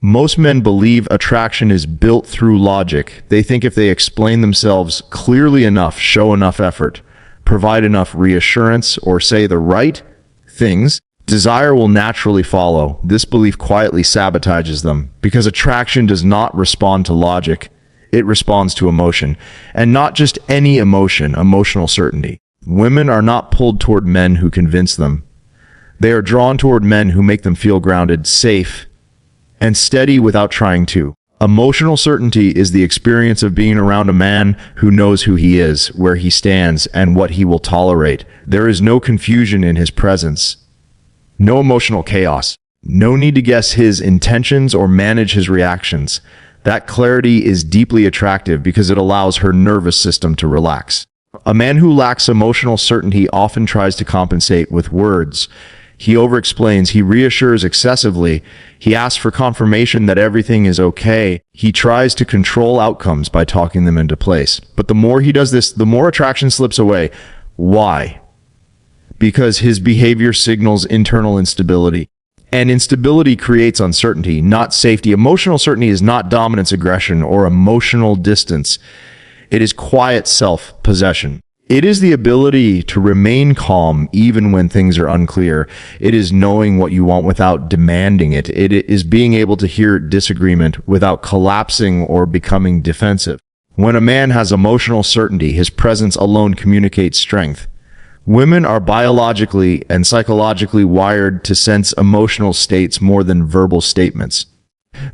Most men believe attraction is built through logic. They think if they explain themselves clearly enough, show enough effort, provide enough reassurance, or say the right things, desire will naturally follow. This belief quietly sabotages them because attraction does not respond to logic. It responds to emotion, and not just any emotion, emotional certainty. Women are not pulled toward men who convince them. They are drawn toward men who make them feel grounded, safe, and steady without trying to. Emotional certainty is the experience of being around a man who knows who he is, where he stands, and what he will tolerate. There is no confusion in his presence, no emotional chaos, no need to guess his intentions or manage his reactions. That clarity is deeply attractive because it allows her nervous system to relax. A man who lacks emotional certainty often tries to compensate with words. He overexplains, he reassures excessively, he asks for confirmation that everything is okay. He tries to control outcomes by talking them into place. But the more he does this, the more attraction slips away. Why? Because his behavior signals internal instability. And instability creates uncertainty, not safety. Emotional certainty is not dominance, aggression, or emotional distance. It is quiet self-possession. It is the ability to remain calm even when things are unclear. It is knowing what you want without demanding it. It is being able to hear disagreement without collapsing or becoming defensive. When a man has emotional certainty, his presence alone communicates strength. Women are biologically and psychologically wired to sense emotional states more than verbal statements.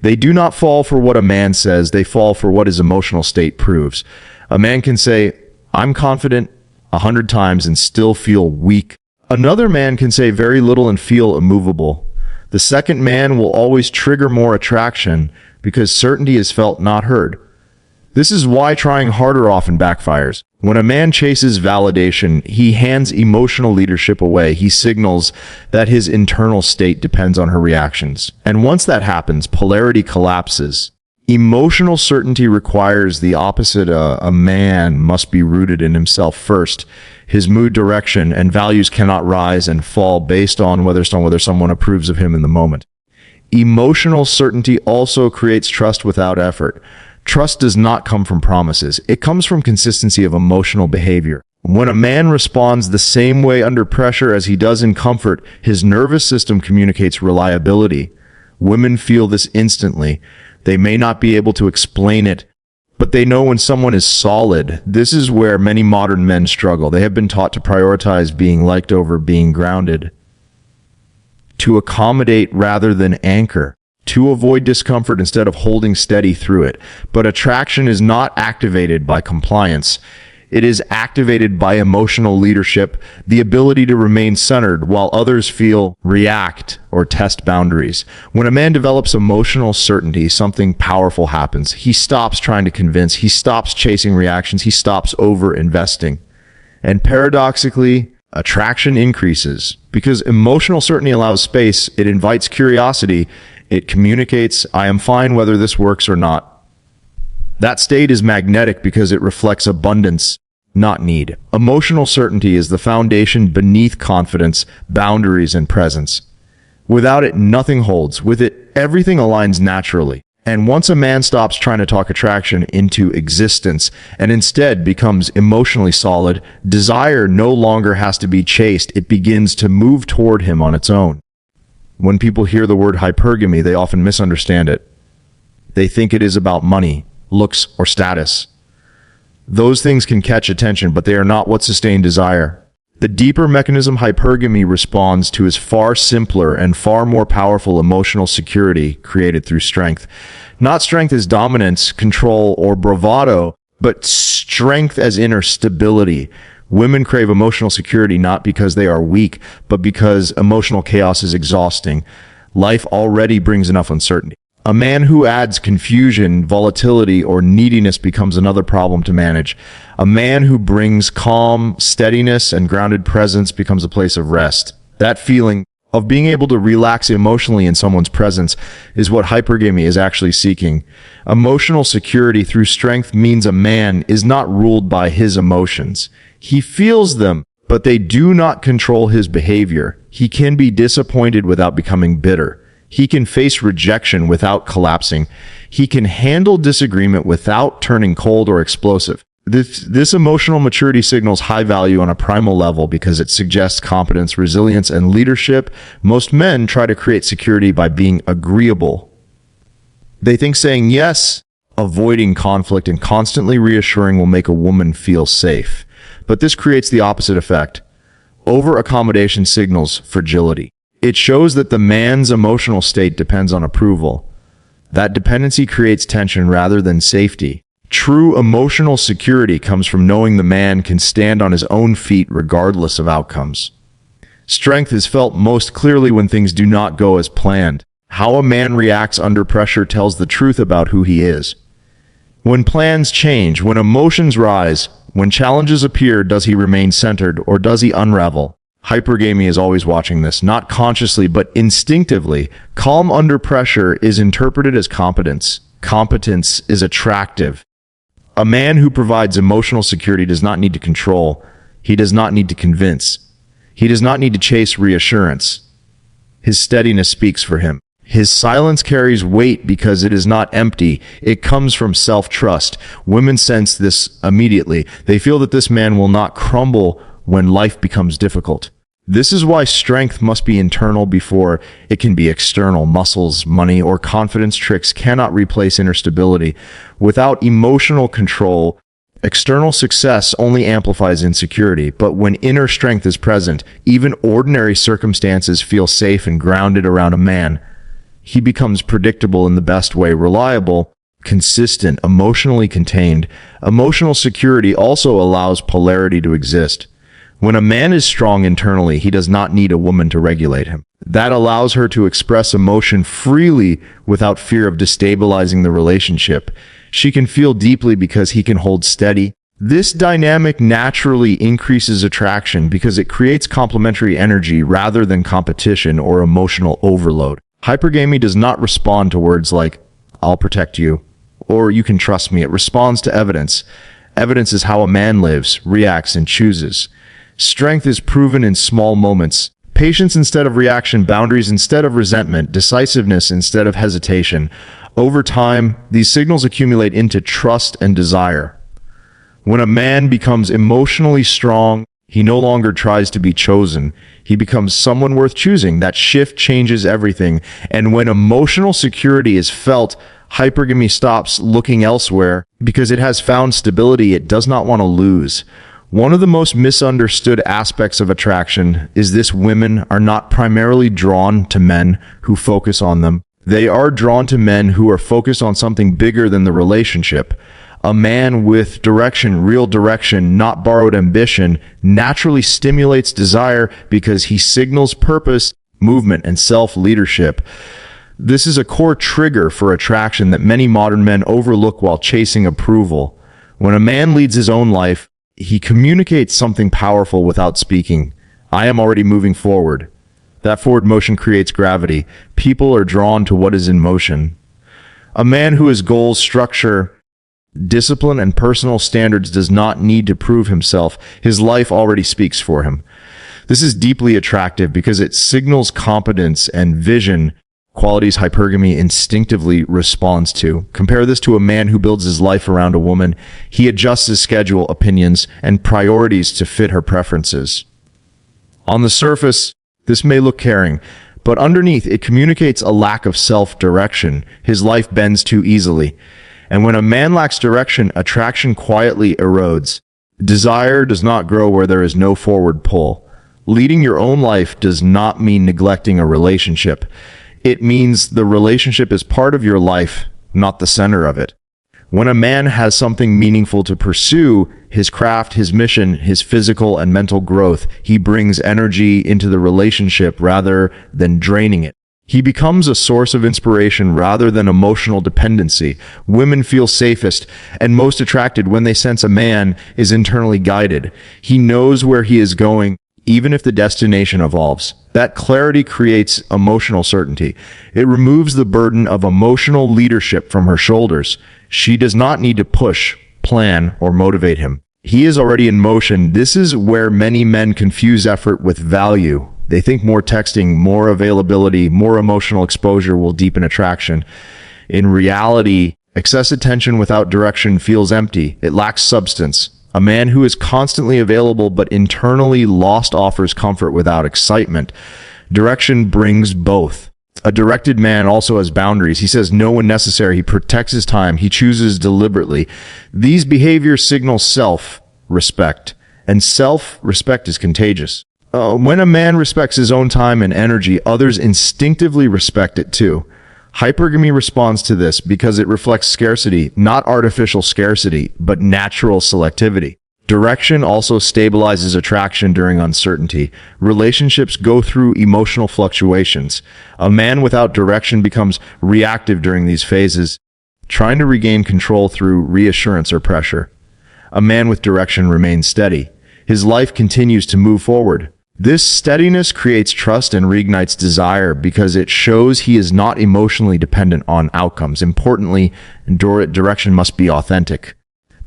They do not fall for what a man says, they fall for what his emotional state proves. A man can say, "I'm confident," 100 times and still feel weak. Another man can say very little and feel immovable. The second man will always trigger more attraction because certainty is felt, not heard. This is why trying harder often backfires. When a man chases validation, he hands emotional leadership away. He signals that his internal state depends on her reactions. And once that happens, polarity collapses. Emotional certainty requires the opposite. A man must be rooted in himself first. His mood, direction, and values cannot rise and fall based on whether someone approves of him in the moment. Emotional certainty also creates trust without effort. Trust does not come from promises. It comes from consistency of emotional behavior. When a man responds the same way under pressure as he does in comfort, his nervous system communicates reliability. Women feel this instantly. They may not be able to explain it, but they know when someone is solid. This is where many modern men struggle. They have been taught to prioritize being liked over being grounded, to accommodate rather than anchor, to avoid discomfort instead of holding steady through it. But attraction is not activated by compliance. It is activated by emotional leadership, the ability to remain centered while others feel, react, or test boundaries. When a man develops emotional certainty, something powerful happens. He stops trying to convince. He stops chasing reactions. He stops over-investing. And paradoxically, attraction increases because emotional certainty allows space. It invites curiosity. It communicates, "I am fine whether this works or not." That state is magnetic because it reflects abundance, not need. Emotional certainty is the foundation beneath confidence, boundaries, and presence. Without it, nothing holds. With it, everything aligns naturally. And once a man stops trying to talk attraction into existence and instead becomes emotionally solid, desire no longer has to be chased. It begins to move toward him on its own. When people hear the word hypergamy, they often misunderstand it. They think it is about money, looks, or status. Those things can catch attention, but they are not what sustain desire. The deeper mechanism hypergamy responds to is far simpler and far more powerful: emotional security created through strength. Not strength as dominance, control, or bravado, but strength as inner stability. Women crave emotional security not because they are weak, but because emotional chaos is exhausting. Life already brings enough uncertainty. A man who adds confusion, volatility, or neediness becomes another problem to manage. A man who brings calm, steadiness, and grounded presence becomes a place of rest. That feeling of being able to relax emotionally in someone's presence is what hypergamy is actually seeking. Emotional security through strength means a man is not ruled by his emotions. He feels them, but they do not control his behavior. He can be disappointed without becoming bitter. He can face rejection without collapsing. He can handle disagreement without turning cold or explosive. This emotional maturity signals high value on a primal level because it suggests competence, resilience, and leadership. Most men try to create security by being agreeable. They think saying yes, avoiding conflict, and constantly reassuring will make a woman feel safe. But this creates the opposite effect. Over-accommodation signals fragility. It shows that the man's emotional state depends on approval. That dependency creates tension rather than safety. True emotional security comes from knowing the man can stand on his own feet regardless of outcomes. Strength is felt most clearly when things do not go as planned. How a man reacts under pressure tells the truth about who he is. When plans change, when emotions rise, when challenges appear, does he remain centered or does he unravel? Hypergamy is always watching this, not consciously but instinctively. Calm under pressure is interpreted as competence. Competence is attractive. A man who provides emotional security does not need to control. He does not need to convince. He does not need to chase reassurance. His steadiness speaks for him. His silence carries weight because it is not empty. It comes from self-trust. Women sense this immediately. They feel that this man will not crumble when life becomes difficult. This is why strength must be internal before it can be external. Muscles, money, or confidence tricks cannot replace inner stability. Without emotional control, external success only amplifies insecurity. But when inner strength is present, even ordinary circumstances feel safe and grounded around a man. He becomes predictable in the best way, reliable, consistent, emotionally contained. Emotional security also allows polarity to exist. When a man is strong internally, he does not need a woman to regulate him. That allows her to express emotion freely without fear of destabilizing the relationship. She can feel deeply because he can hold steady. This dynamic naturally increases attraction because it creates complementary energy rather than competition or emotional overload. Hypergamy does not respond to words like, "I'll protect you," or "you can trust me." It responds to evidence. Evidence is how a man lives, reacts, and chooses. Strength is proven in small moments. Patience instead of reaction, boundaries instead of resentment, decisiveness instead of hesitation. Over time, these signals accumulate into trust and desire. When a man becomes emotionally strong, he no longer tries to be chosen. He becomes someone worth choosing. That shift changes everything. And when emotional security is felt, hypergamy stops looking elsewhere because it has found stability it does not want to lose. One of the most misunderstood aspects of attraction is this: women are not primarily drawn to men who focus on them. They are drawn to men who are focused on something bigger than the relationship. A man with direction, real direction, not borrowed ambition, naturally stimulates desire because he signals purpose, movement, and self-leadership. This is a core trigger for attraction that many modern men overlook while chasing approval. When a man leads his own life, he communicates something powerful without speaking. I am already moving forward. That forward motion creates gravity. People are drawn to what is in motion. A man who has goals, structure, discipline, and personal standards does not need to prove himself. His life already speaks for him. This is deeply attractive because it signals competence and vision, qualities hypergamy instinctively responds to. Compare this to a man who builds his life around a woman. He adjusts his schedule, opinions, and priorities to fit her preferences. On the surface, this may look caring, but underneath it communicates a lack of self-direction. His life bends too easily. And when a man lacks direction, attraction quietly erodes. Desire does not grow where there is no forward pull. Leading your own life does not mean neglecting a relationship. It means the relationship is part of your life, not the center of it. When a man has something meaningful to pursue, his craft, his mission, his physical and mental growth, he brings energy into the relationship rather than draining it. He becomes a source of inspiration rather than emotional dependency. Women feel safest and most attracted when they sense a man is internally guided. He knows where he is going, even if the destination evolves. That clarity creates emotional certainty. It removes the burden of emotional leadership from her shoulders. She does not need to push, plan, or motivate him. He is already in motion. This is where many men confuse effort with value. They think more texting, more availability, more emotional exposure will deepen attraction. In reality, excess attention without direction feels empty. It lacks substance. A man who is constantly available but internally lost offers comfort without excitement. Direction brings both. A directed man also has boundaries. He says no when necessary. He protects his time. He chooses deliberately. These behaviors signal self-respect, and self-respect is contagious. When a man respects his own time and energy, others instinctively respect it too. Hypergamy responds to this because it reflects scarcity, not artificial scarcity, but natural selectivity. Direction also stabilizes attraction during uncertainty. Relationships go through emotional fluctuations. A man without direction becomes reactive during these phases, trying to regain control through reassurance or pressure. A man with direction remains steady. His life continues to move forward. This steadiness creates trust and reignites desire because it shows he is not emotionally dependent on outcomes. Importantly, direction must be authentic.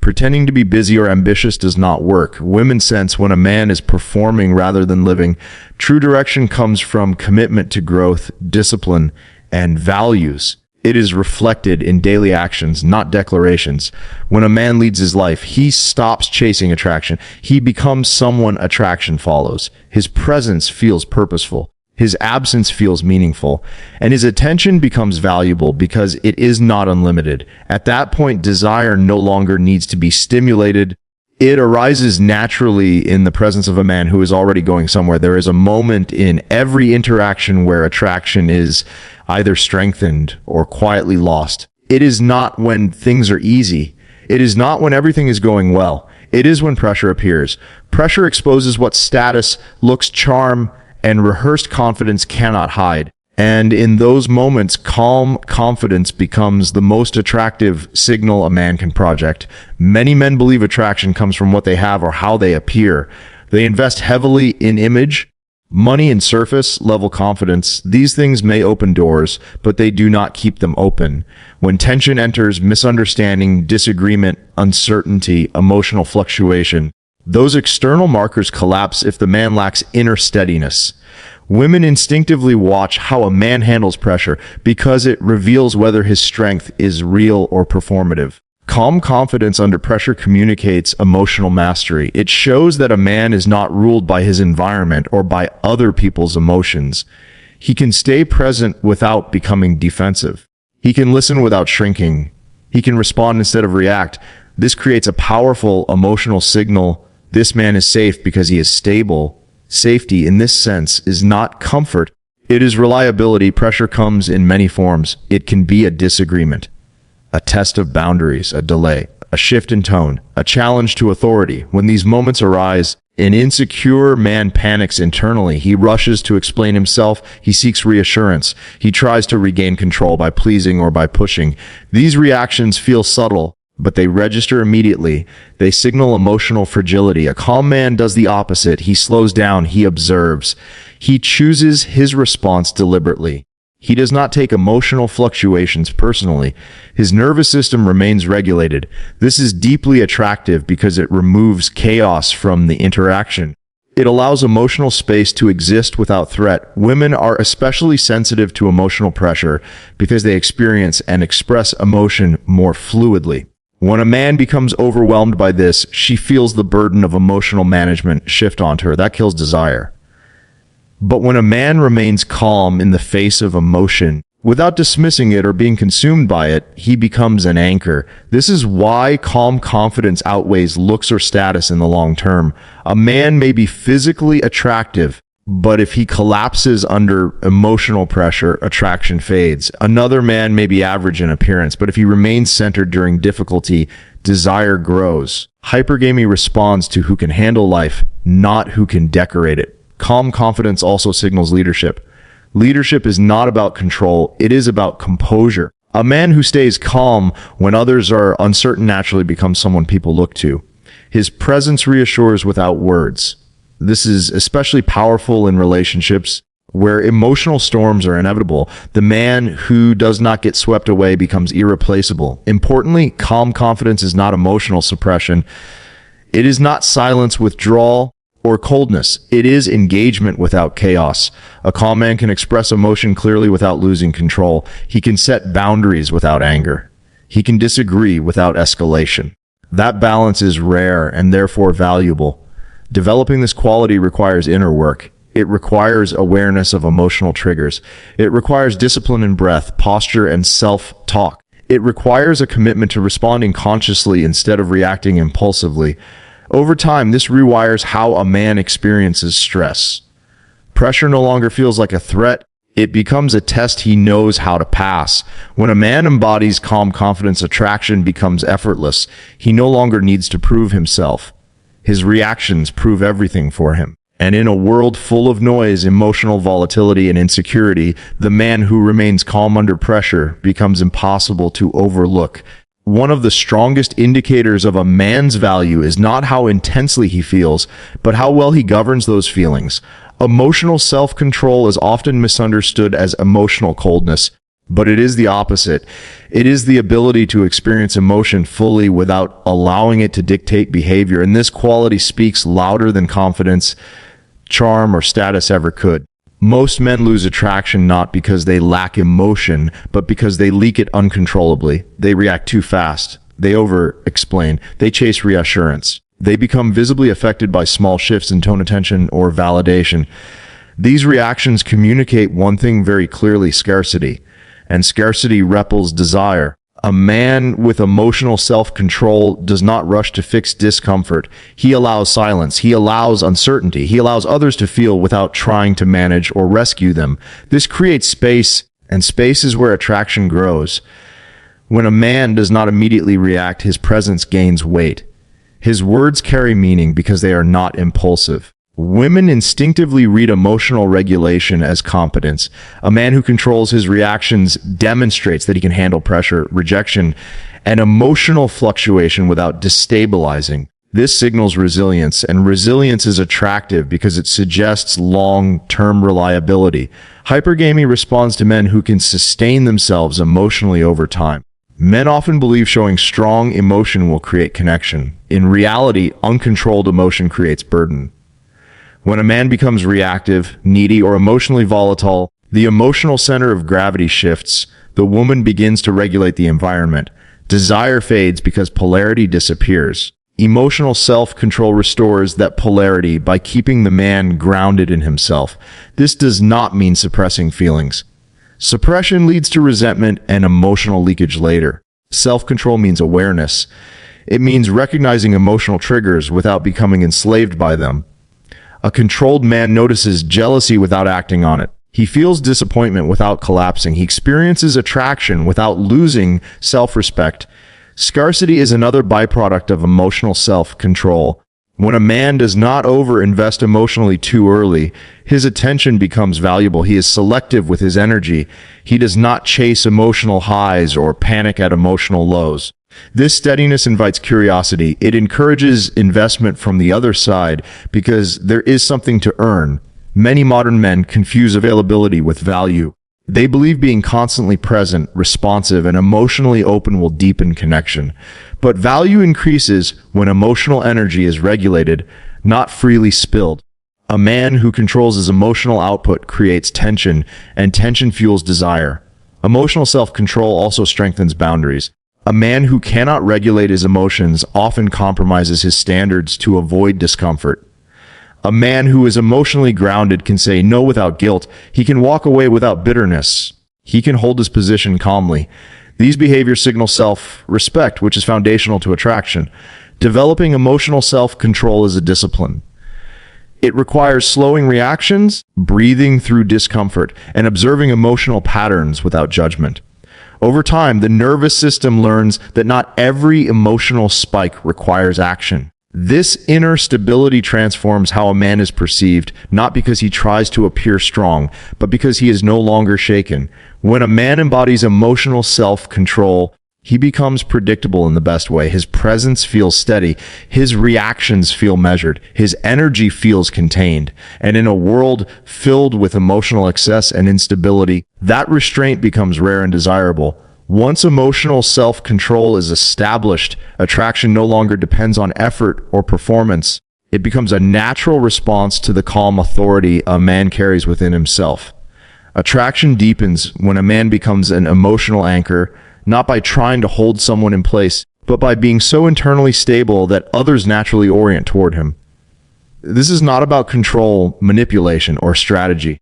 Pretending to be busy or ambitious does not work. Women sense when a man is performing rather than living. True direction comes from commitment to growth, discipline, and values. It is reflected in daily actions, not declarations. When a man leads his life, he stops chasing attraction. He becomes someone attraction follows. His presence feels purposeful. His absence feels meaningful, and his attention becomes valuable because it is not unlimited. At that point, desire no longer needs to be stimulated. It arises naturally in the presence of a man who is already going somewhere. There is a moment in every interaction where attraction is either strengthened or quietly lost. It is not when things are easy. It is not when everything is going well. It is when pressure appears. Pressure exposes what status, looks, charm, and rehearsed confidence cannot hide. And in those moments, calm confidence becomes the most attractive signal a man can project. Many men believe attraction comes from what they have or how they appear. They invest heavily in image, money, and surface level confidence. These things may open doors, but they do not keep them open. When tension enters, misunderstanding, disagreement, uncertainty, emotional fluctuation, those external markers collapse if the man lacks inner steadiness. Women instinctively watch how a man handles pressure because it reveals whether his strength is real or performative. Calm confidence under pressure communicates emotional mastery. It shows that a man is not ruled by his environment or by other people's emotions. He can stay present without becoming defensive. He can listen without shrinking. He can respond instead of react. This creates a powerful emotional signal. This man is safe because he is stable. Safety, in this sense, is not comfort. It is reliability. Pressure comes in many forms. It can be a disagreement, a test of boundaries, a delay, a shift in tone, a challenge to authority. When these moments arise, an insecure man panics internally. He rushes to explain himself. He seeks reassurance. He tries to regain control by pleasing or by pushing. These reactions feel subtle, but they register immediately. They signal emotional fragility. A calm man does the opposite. He slows down. He observes. He chooses his response deliberately. He does not take emotional fluctuations personally. His nervous system remains regulated. This is deeply attractive because it removes chaos from the interaction. It allows emotional space to exist without threat. Women are especially sensitive to emotional pressure because they experience and express emotion more fluidly. When a man becomes overwhelmed by this, she feels the burden of emotional management shift onto her. That kills desire. But when a man remains calm in the face of emotion, without dismissing it or being consumed by it, he becomes an anchor. This is why calm confidence outweighs looks or status in the long term. A man may be physically attractive, but if he collapses under emotional pressure, attraction fades. Another man may be average in appearance, but if he remains centered during difficulty, desire grows. Hypergamy responds to who can handle life, not who can decorate it. Calm confidence also signals leadership. Leadership is not about control, it is about composure. A man who stays calm when others are uncertain naturally becomes someone people look to. His presence reassures without words. This is especially powerful in relationships where emotional storms are inevitable. The man who does not get swept away becomes irreplaceable. Importantly, calm confidence is not emotional suppression. It is not silence withdrawal or coldness. It is engagement without chaos. A calm man can express emotion clearly without losing control. He can set boundaries without anger. He can disagree without escalation. That balance is rare and therefore valuable. Developing this quality requires inner work. It requires awareness of emotional triggers. It requires discipline in breath, posture, and self-talk. It requires a commitment to responding consciously instead of reacting impulsively. Over time, this rewires how a man experiences stress. Pressure no longer feels like a threat. It becomes a test he knows how to pass. When a man embodies calm confidence, attraction becomes effortless. He no longer needs to prove himself. His reactions prove everything for him. And in a world full of noise, emotional volatility, and insecurity, the man who remains calm under pressure becomes impossible to overlook. One of the strongest indicators of a man's value is not how intensely he feels, but how well he governs those feelings. Emotional self-control is often misunderstood as emotional coldness, but it is the opposite. It is the ability to experience emotion fully without allowing it to dictate behavior, and this quality speaks louder than confidence, charm, or status ever could. Most men lose attraction not because they lack emotion, but because they leak it uncontrollably. They react too fast. They over-explain. They chase reassurance. They become visibly affected by small shifts in tone, attention, or validation. These reactions communicate one thing very clearly: scarcity. And scarcity repels desire. A man with emotional self-control does not rush to fix discomfort. He allows silence. He allows uncertainty. He allows others to feel without trying to manage or rescue them. This creates space, and space is where attraction grows. When a man does not immediately react, his presence gains weight. His words carry meaning because they are not impulsive. Women instinctively read emotional regulation as competence. A man who controls his reactions demonstrates that he can handle pressure, rejection, and emotional fluctuation without destabilizing. This signals resilience, and resilience is attractive because it suggests long-term reliability. Hypergamy responds to men who can sustain themselves emotionally over time. Men often believe showing strong emotion will create connection. In reality, uncontrolled emotion creates burden. When a man becomes reactive, needy, or emotionally volatile, the emotional center of gravity shifts. The woman begins to regulate the environment. Desire fades because polarity disappears. Emotional self-control restores that polarity by keeping the man grounded in himself. This does not mean suppressing feelings. Suppression leads to resentment and emotional leakage later. Self-control means awareness. It means recognizing emotional triggers without becoming enslaved by them. A controlled man notices jealousy without acting on it. He feels disappointment without collapsing. He experiences attraction without losing self-respect. Scarcity is another byproduct of emotional self-control. When a man does not over-invest emotionally too early, his attention becomes valuable. He is selective with his energy. He does not chase emotional highs or panic at emotional lows. This steadiness invites curiosity. It encourages investment from the other side because there is something to earn. Many modern men confuse availability with value. They believe being constantly present, responsive, and emotionally open will deepen connection. But value increases when emotional energy is regulated, not freely spilled. A man who controls his emotional output creates tension, and tension fuels desire. Emotional self-control also strengthens boundaries. A man who cannot regulate his emotions often compromises his standards to avoid discomfort. A man who is emotionally grounded can say no without guilt. He can walk away without bitterness. He can hold his position calmly. These behaviors signal self-respect, which is foundational to attraction. Developing emotional self-control is a discipline. It requires slowing reactions, breathing through discomfort, and observing emotional patterns without judgment. Over time, the nervous system learns that not every emotional spike requires action. This inner stability transforms how a man is perceived, not because he tries to appear strong, but because he is no longer shaken. When a man embodies emotional self-control, he becomes predictable in the best way. His presence feels steady. His reactions feel measured. His energy feels contained. And in a world filled with emotional excess and instability, that restraint becomes rare and desirable. Once emotional self-control is established, attraction no longer depends on effort or performance. It becomes a natural response to the calm authority a man carries within himself. Attraction deepens when a man becomes an emotional anchor, not by trying to hold someone in place, but by being so internally stable that others naturally orient toward him. This is not about control, manipulation, or strategy.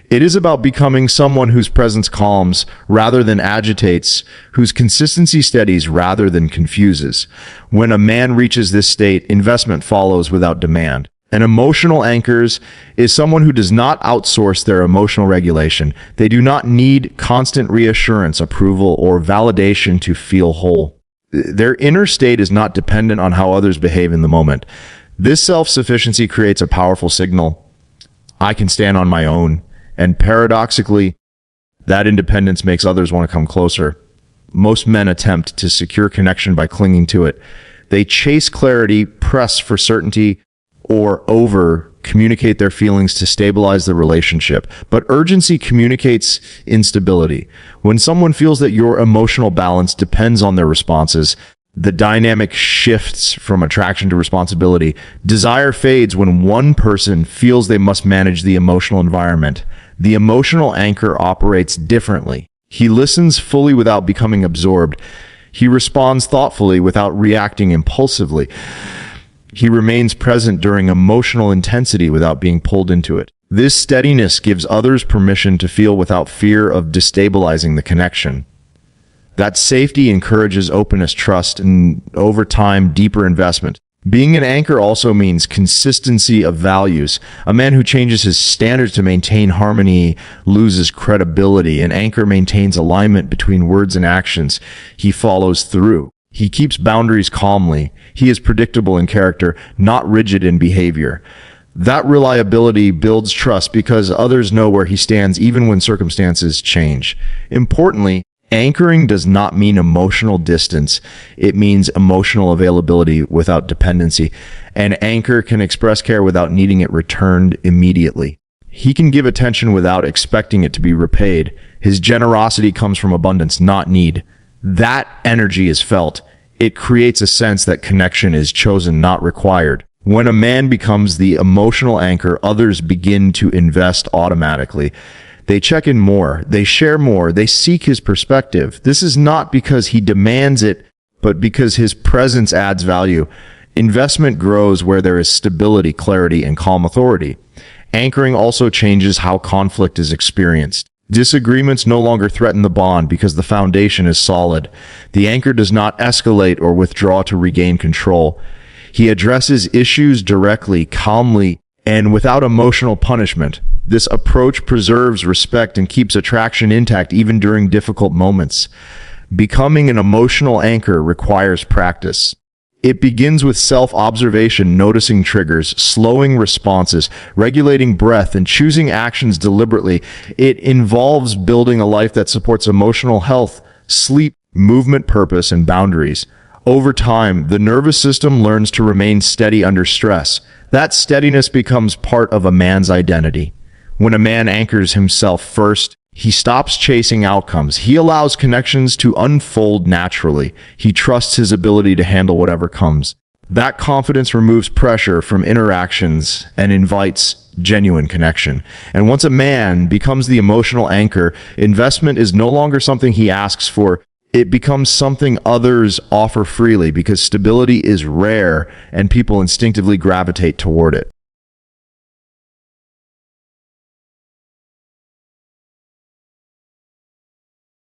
It is about becoming someone whose presence calms rather than agitates, whose consistency steadies rather than confuses. When a man reaches this state, investment follows without demand. An emotional anchors is someone who does not outsource their emotional regulation. They do not need constant reassurance, approval, or validation to feel whole. Their inner state is not dependent on how others behave in the moment. This self-sufficiency creates a powerful signal. I can stand on my own. And paradoxically, that independence makes others want to come closer. Most men attempt to secure connection by clinging to it. They chase clarity, press for certainty, or over-communicate their feelings to stabilize the relationship. But urgency communicates instability. When someone feels that your emotional balance depends on their responses, the dynamic shifts from attraction to responsibility. Desire fades when one person feels they must manage the emotional environment. The emotional anchor operates differently. He listens fully without becoming absorbed. He responds thoughtfully without reacting impulsively. He remains present during emotional intensity without being pulled into it. This steadiness gives others permission to feel without fear of destabilizing the connection. That safety encourages openness, trust, and over time, deeper investment. Being an anchor also means consistency of values. A man who changes his standards to maintain harmony loses credibility. An anchor maintains alignment between words and actions. He follows through. He keeps boundaries calmly. He is predictable in character, not rigid in behavior. That reliability builds trust because others know where he stands even when circumstances change. Importantly, anchoring does not mean emotional distance. It means emotional availability without dependency. An anchor can express care without needing it returned immediately. He can give attention without expecting it to be repaid. His generosity comes from abundance, not need. That energy is felt. It creates a sense that connection is chosen, not required. When a man becomes the emotional anchor, others begin to invest automatically. They check in more, they share more, they seek his perspective. This is not because he demands it, but because his presence adds value. Investment grows where there is stability, clarity, and calm authority. Anchoring also changes how conflict is experienced. Disagreements no longer threaten the bond because the foundation is solid. The anchor does not escalate or withdraw to regain control. He addresses issues directly, calmly, and without emotional punishment. This approach preserves respect and keeps attraction intact even during difficult moments. Becoming an emotional anchor requires practice. It begins with self-observation, noticing triggers, slowing responses, regulating breath, and choosing actions deliberately. It involves building a life that supports emotional health, sleep, movement, purpose, and boundaries. Over time, the nervous system learns to remain steady under stress. That steadiness becomes part of a man's identity. When a man anchors himself first, he stops chasing outcomes. He allows connections to unfold naturally. He trusts his ability to handle whatever comes. That confidence removes pressure from interactions and invites genuine connection. And once a man becomes the emotional anchor, investment is no longer something he asks for. It becomes something others offer freely because stability is rare and people instinctively gravitate toward it.